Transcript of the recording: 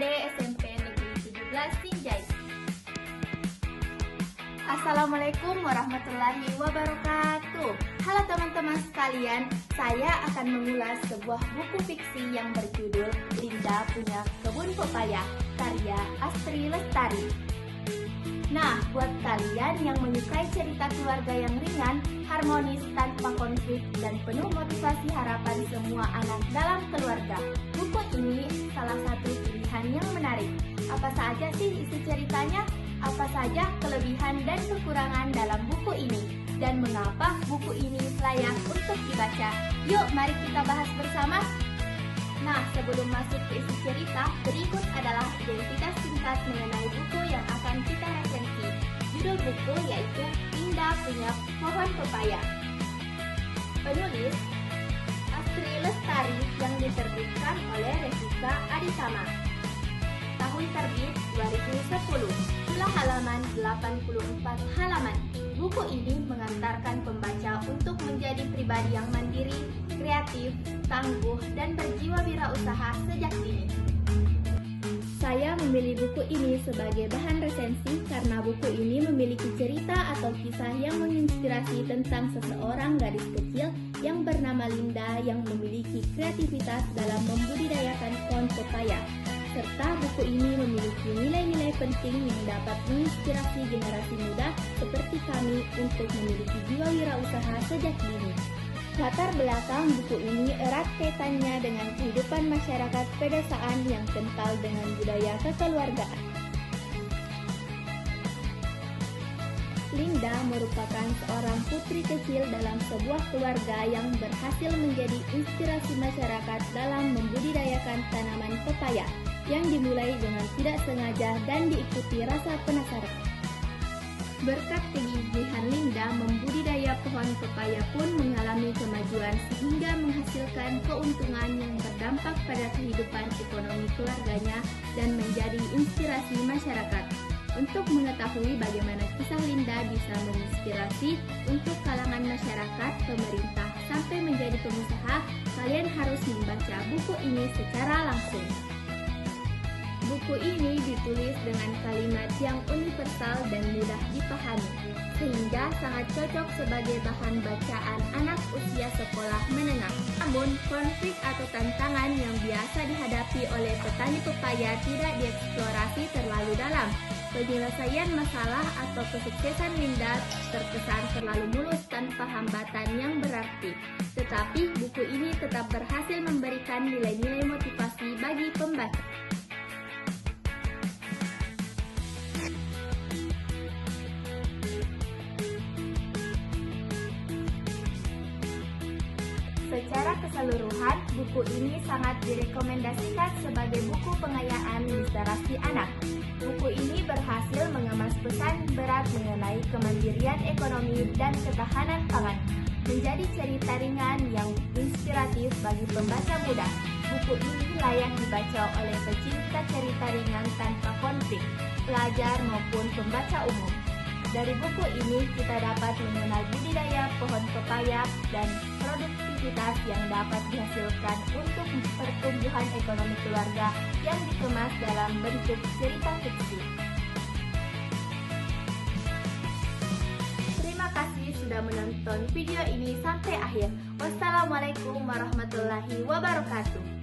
PD SMP Negeri 17 Sinjai. Assalamualaikum warahmatullahi wabarakatuh. Halo teman-teman sekalian, saya akan mengulas sebuah buku fiksi yang berjudul Linda Punya Kebun Pepaya, karya Astri Lestari. Nah, buat kalian yang menyukai cerita keluarga yang ringan, harmonis, tanpa konflik, dan penuh motivasi harapan semua anak dalam keluarga, buku ini salah satu pilihan yang menarik. Apa saja sih isi ceritanya? Apa saja kelebihan dan kekurangan dalam buku ini? Dan mengapa buku ini layak untuk dibaca? Yuk, mari kita bahas bersama. Nah, sebelum masuk ke isi cerita, berikut adalah identitas singkat mengenai buku yang akan kita resensi. Judul buku yaitu Linda Punya Pohon Pepaya. Penulis Astri Lestari yang diterbitkan oleh Revisa Aditama. Tahun terbit 2010. Jumlah halaman 84 halaman. Buku ini mengantarkan pembaca untuk menjadi pribadi yang mandiri, kreatif, tangguh, dan berjiwa wirausaha sejak dini. Saya memilih buku ini sebagai bahan resensi karena buku ini memiliki cerita atau kisah yang menginspirasi tentang seseorang gadis kecil yang bernama Linda yang memiliki kreativitas dalam membudidayakan pohon pepaya. Serta buku ini memiliki nilai-nilai penting yang dapat menginspirasi generasi muda seperti kami untuk memiliki jiwa wirausaha sejak dini. Latar belakang buku ini erat kaitannya dengan kehidupan masyarakat pedesaan yang kental dengan budaya kekeluargaan. Linda merupakan seorang putri kecil dalam sebuah keluarga yang berhasil menjadi inspirasi masyarakat dalam membudidayakan tanaman pepaya yang dimulai dengan tidak sengaja dan diikuti rasa penasaran. Berkat kegigihan Linda, membudidaya pohon pepaya pun mengalami kemajuan sehingga menghasilkan keuntungan yang berdampak pada kehidupan ekonomi keluarganya dan menjadi inspirasi masyarakat. Untuk mengetahui bagaimana kisah Linda bisa menginspirasi untuk kalangan masyarakat, pemerintah, sampai menjadi pengusaha, kalian harus membaca buku ini secara langsung. Buku ini ditulis dengan kalimat yang universal dan mudah dipahami, sehingga sangat cocok sebagai bahan bacaan anak usia sekolah menengah. Namun, konflik atau tantangan yang biasa dihadapi oleh petani pepaya tidak dieksplorasi terlalu dalam. Penyelesaian masalah atau kesuksesan Linda terkesan terlalu mulus tanpa hambatan yang berarti. Tetapi, buku ini tetap berhasil memberikan nilai-nilai motivasi bagi pembaca. Secara keseluruhan, buku ini sangat direkomendasikan sebagai buku pengayaan literasi anak. Buku ini berhasil mengemas pesan berat mengenai kemandirian ekonomi dan ketahanan pangan, menjadi cerita ringan yang inspiratif bagi pembaca muda. Buku ini layak dibaca oleh pecinta cerita ringan tanpa konflik, pelajar maupun pembaca umum. Dari buku ini kita dapat mengenal budidaya pohon pepaya dan produktivitas yang dapat dihasilkan untuk pertumbuhan ekonomi keluarga yang dikemas dalam bentuk cerita fiksi. Terima kasih sudah menonton video ini sampai akhir. Wassalamualaikum warahmatullahi wabarakatuh.